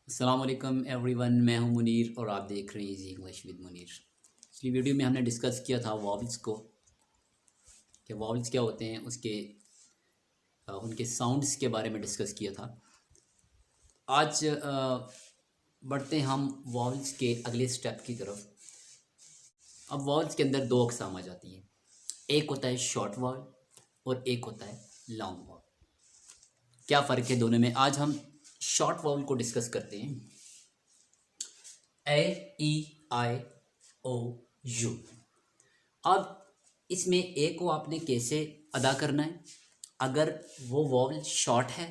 अस्सलाम वालेकुम एवरीवन, मैं हूं मुनीर और आप देख रहे हैं इजी इंग्लिश विद मुनीर। पिछली वीडियो में हमने डिस्कस किया था वॉवल्स को कि वॉवल्स क्या होते हैं, उनके साउंड्स के बारे में डिस्कस किया था। आज बढ़ते हैं हम वॉवल्स के अगले स्टेप की तरफ। अब वॉवल्स के अंदर दो अक़साम आ जाती हैं, एक होता है शॉर्ट वॉवल और एक होता है लॉन्ग वॉवल। क्या फ़र्क है दोनों में, आज हम शॉर्ट वॉवल को डिस्कस करते हैं। ए ई आई ओ यू। अब इसमें ए को आपने कैसे अदा करना है, अगर वो वॉवल शॉर्ट है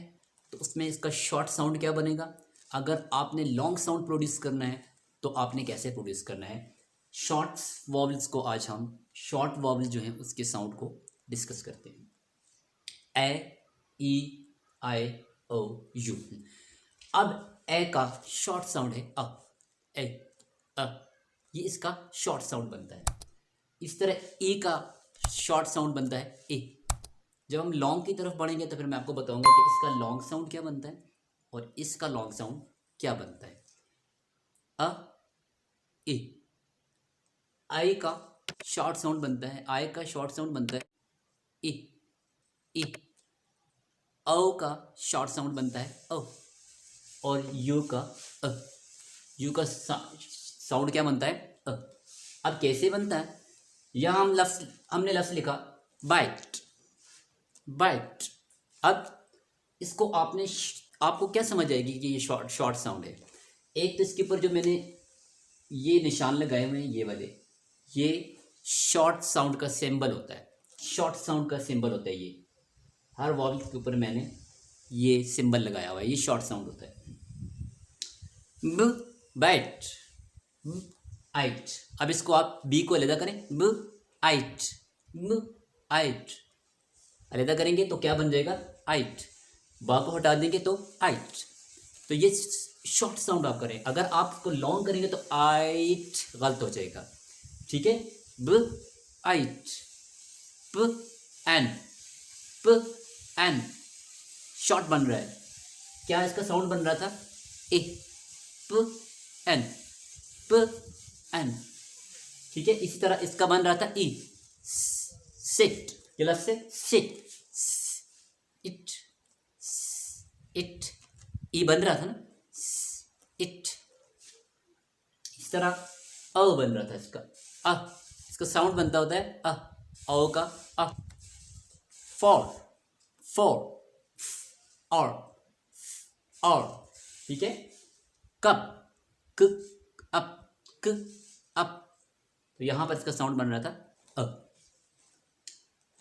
तो उसमें इसका शॉर्ट साउंड क्या बनेगा, अगर आपने लॉन्ग साउंड प्रोड्यूस करना है तो आपने कैसे प्रोड्यूस करना है। शॉर्ट वॉवल्स को आज हम शॉर्ट वॉवल जो है उसके साउंड को डिस्कस करते हैं। ए ई आई ओ यू। अब ए का शॉर्ट साउंड है अ, ए अ, ये इसका शॉर्ट साउंड बनता है। इस तरह ए का शॉर्ट साउंड बनता है ए। जब हम लॉन्ग की तरफ बढ़ेंगे तो फिर मैं आपको बताऊंगा कि इसका लॉन्ग साउंड क्या बनता है और इसका लॉन्ग साउंड क्या बनता है। अ ए। आई का शॉर्ट साउंड बनता है, आई का शॉर्ट साउंड बनता है ए ए। औ का शॉर्ट साउंड बनता है ओ, और यू का अ। यू का साउंड क्या बनता है अ। अब कैसे बनता है, यहाँ हमने लफ्ज़ लिखा बाइट, बाइट। अब इसको आपको क्या समझ आएगी कि ये शॉर्ट साउंड है। एक तो इसके ऊपर जो मैंने ये निशान लगाए हुए हैं, ये वाले, ये शॉर्ट साउंड का सिंबल होता है, शॉर्ट साउंड का सिंबल होता है। ये हर वॉवल के ऊपर मैंने ये सिंबल लगाया हुआ है, ये शॉर्ट साउंड होता है। ब बाइट, आइट। अब इसको आप बी को अलग करें, ब आइट, ब आइट। अलग करेंगे तो क्या बन जाएगा आइट, बा को हटा देंगे तो आइट। तो ये शॉर्ट साउंड आप करें, अगर आप इसको लॉन्ग करेंगे तो आइट गलत हो जाएगा, ठीक है। ब आइट, प एन, प एन शॉर्ट बन रहा है। क्या इसका साउंड बन रहा था ए, प एन, प एन, ठीक है। इसी तरह इसका बन रहा था ई, सिट, ये लफ्ज़ से सिट, इट, इट, ई बन रहा था ना, इट। इस तरह अ बन रहा था इसका अ, इसका साउंड बनता होता है अ, औ का अ। फॉर, फॉर, और, ठीक है। कब, क, अप, क, अप। तो यहां पर इसका साउंड बन रहा था अ।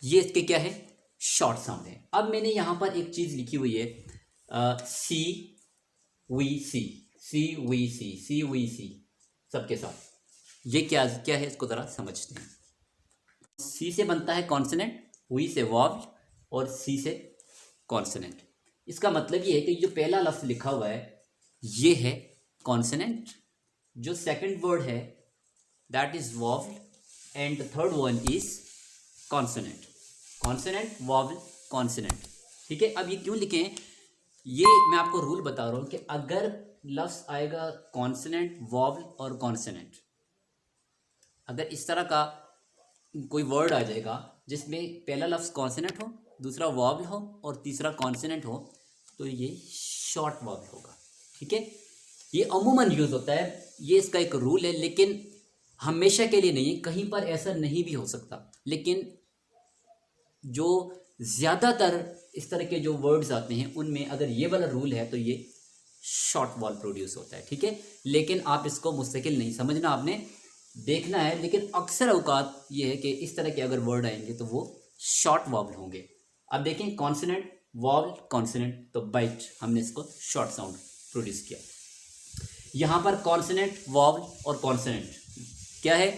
ये इसके क्या है शॉर्ट साउंड है। अब मैंने यहां पर एक चीज लिखी हुई है C V C, C V C, C V C सबके साथ। ये क्या क्या है इसको जरा समझते हैं। सी से बनता है कॉन्सोनेंट, वी से वॉवल और सी से कॉन्सोनेंट। इसका मतलब ये है कि जो पहला लफ्ज लिखा हुआ है ये है कॉन्सोनेंट, जो सेकंड वर्ड है that is vowel and the third one is consonant. Consonant, vowel, consonant, ठीक है। अब ये क्यों लिखे हैं, ये मैं आपको रूल बता रहा हूं कि अगर लफ्ज आएगा कॉन्सोनेंट, वॉवल और कॉन्सोनेंट, अगर इस तरह का कोई वर्ड आ जाएगा जिसमें पहला लफ्ज कॉन्सोनेंट हो, दूसरा वॉवल हो और तीसरा कॉन्सोनेंट हो, तो ये शॉर्ट वॉवल होगा, ठीक है। ये अमूमन यूज होता है, ये इसका एक रूल है, लेकिन हमेशा के लिए नहीं है, कहीं पर ऐसा नहीं भी हो सकता। लेकिन जो ज़्यादातर इस तरह के जो वर्ड्स आते हैं उनमें अगर ये वाला रूल है तो ये शॉर्ट वॉवल प्रोड्यूस होता है, ठीक है। लेकिन आप इसको मुस्तकिल नहीं समझना, आपने देखना है। लेकिन अक्सर औकात ये है कि इस तरह के अगर वर्ड आएंगे तो वो शॉर्ट वॉवल होंगे। अब देखें कॉन्सोनेंट, वॉवल, कॉन्सोनेंट, तो बाइट हमने इसको शॉर्ट साउंड प्रोड्यूस किया। यहाँ पर कॉन्सोनेंट, वॉवल और कॉन्सोनेंट क्या है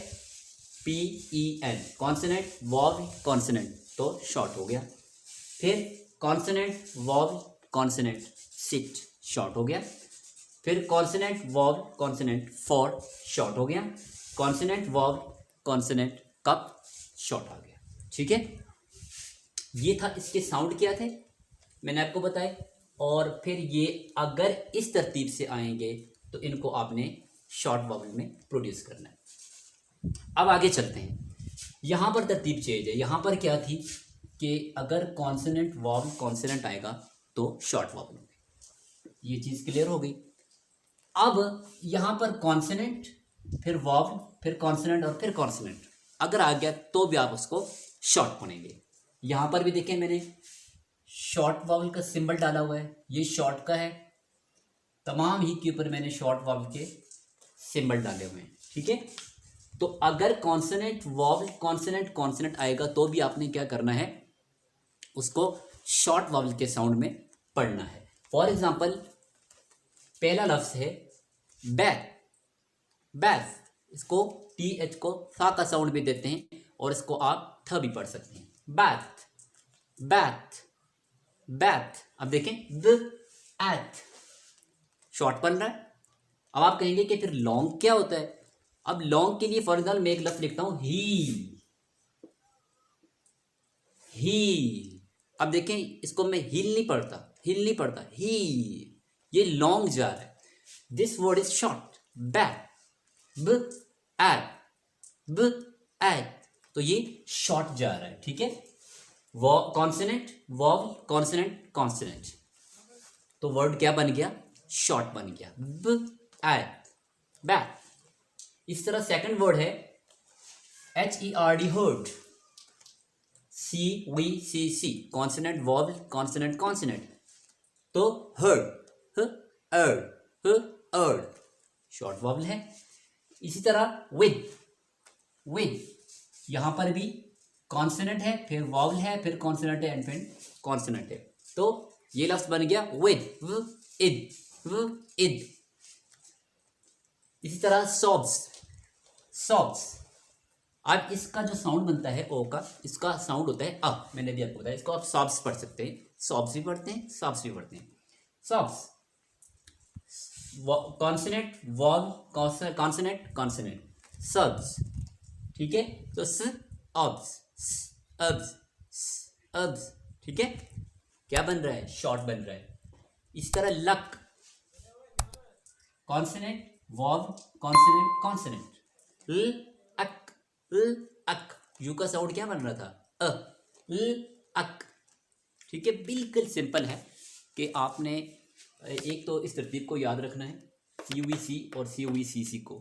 P E N, consonant, vowel, consonant, तो शॉर्ट हो गया। फिर consonant, vowel, consonant, sit, short हो गया। फिर consonant, vowel, consonant, for, short हो गया। Consonant, vowel, consonant, cup, short आ गया, ठीक है। ये था इसके साउंड क्या थे मैंने आपको बताया। और फिर ये अगर इस तरतीब से आएंगे तो इनको आपने शॉर्ट वावल में प्रोड्यूस करना है। अब आगे चलते हैं। यहाँ पर तरतीब चेंज है। यहाँ पर क्या थी कि अगर कॉन्सोनेंट वावल कॉन्सोनेंट आएगा तो शॉर्ट वावल होगी, ये चीज़ क्लियर हो गई। अब यहाँ पर कॉन्सोनेंट फिर वावल फिर कॉन्सोनेंट और फिर कॉन्सोनेंट अगर आ गया तो भी आप उसको शॉर्ट बनेंगे। यहाँ पर भी देखें मैंने शॉर्ट वावल का सिंबल डाला हुआ है, ये शॉर्ट का है, तमाम ही के ऊपर मैंने शॉर्ट वावल के सिंबल डाले हुए हैं, ठीक है। तो अगर कॉन्सोनेंट वावल कॉन्सोनेंट कॉन्सोनेंट आएगा तो भी आपने क्या करना है, उसको शॉर्ट वावल के साउंड में पढ़ना है। फॉर एग्जांपल पहला लफ्ज है बैथ, बैथ, इसको टी एच को सा का साउंड भी देते हैं और इसको आप थ भी पढ़ सकते हैं, बैथ बैथ बैथ। अब देखें द एथ शॉर्ट बन रहा है। अब आप कहेंगे कि फिर लॉन्ग क्या होता है। अब लॉन्ग के लिए फॉर एग्जाम्पल मैं एक लफ्ज लिखता हूं हील, हील। अब देखें इसको मैं हील नहीं पढ़ता, हील नहीं पढ़ता, हील, ये लॉन्ग जा रहा है। दिस वर्ड इज शॉर्ट, बैथ, ब एथ, ब एथ, तो ये शॉर्ट जा रहा है, ठीक है। कॉन्सोनेंट वावल कॉन्सोनेंट कॉन्सोनेंट, तो वर्ड क्या बन गया, शॉर्ट बन गया, ब एथ, बैथ। इस तरह सेकंड वर्ड है HERD, heard, CVCC, consonant vowel consonant consonant, तो हर्ड, अर्ड, शॉर्ट वावल है। इसी तरह विद, विद, यहां पर भी कॉन्सोनेंट है फिर वावल है फिर कॉन्सोनेंट है एंड फिर कॉन्सोनेंट है, तो ये लफ्ज बन गया विद, इद, इद। इसी तरह सॉब्स, सॉब्स, अब इसका जो साउंड बनता है ओ का, इसका साउंड होता है अ, मैंने भी आपको बताया, इसको आप सॉब्स पढ़ सकते हैं, सॉब्स भी पढ़ते हैं सॉब्स भी पढ़ते हैं। सॉब्स consonant vowel consonant consonant, subs, ठीक है। तो स अब्स, अब्स, अब्स, ठीक है। क्या बन रहा है, शॉर्ट बन रहा है। इस तरह luck, consonant vowel consonant consonant, ल अक, ल अक, यू का साउंड क्या बन रहा था, अ, ल अक, ठीक है। बिल्कुल सिंपल है कि आपने एक तो इस तरतीब को याद रखना है, CVC और CVCC को,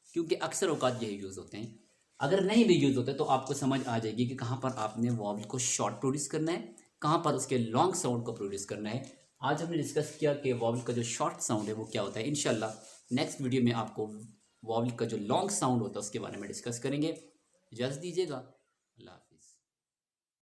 क्योंकि अक्सर औकात यही यूज़ होते हैं। अगर नहीं भी यूज़ होते तो आपको समझ आ जाएगी कि कहाँ पर आपने वावल को शॉर्ट प्रोड्यूस करना है, कहाँ पर उसके लॉन्ग साउंड को प्रोड्यूस करना है। आज हमने डिस्कस किया कि वावल का जो शॉर्ट साउंड है वो क्या होता है। इंशाल्लाह नेक्स्ट वीडियो में आपको वावल का जो लॉन्ग साउंड होता है उसके बारे में डिस्कस करेंगे। इजाज़त दीजिएगा, अल्लाह।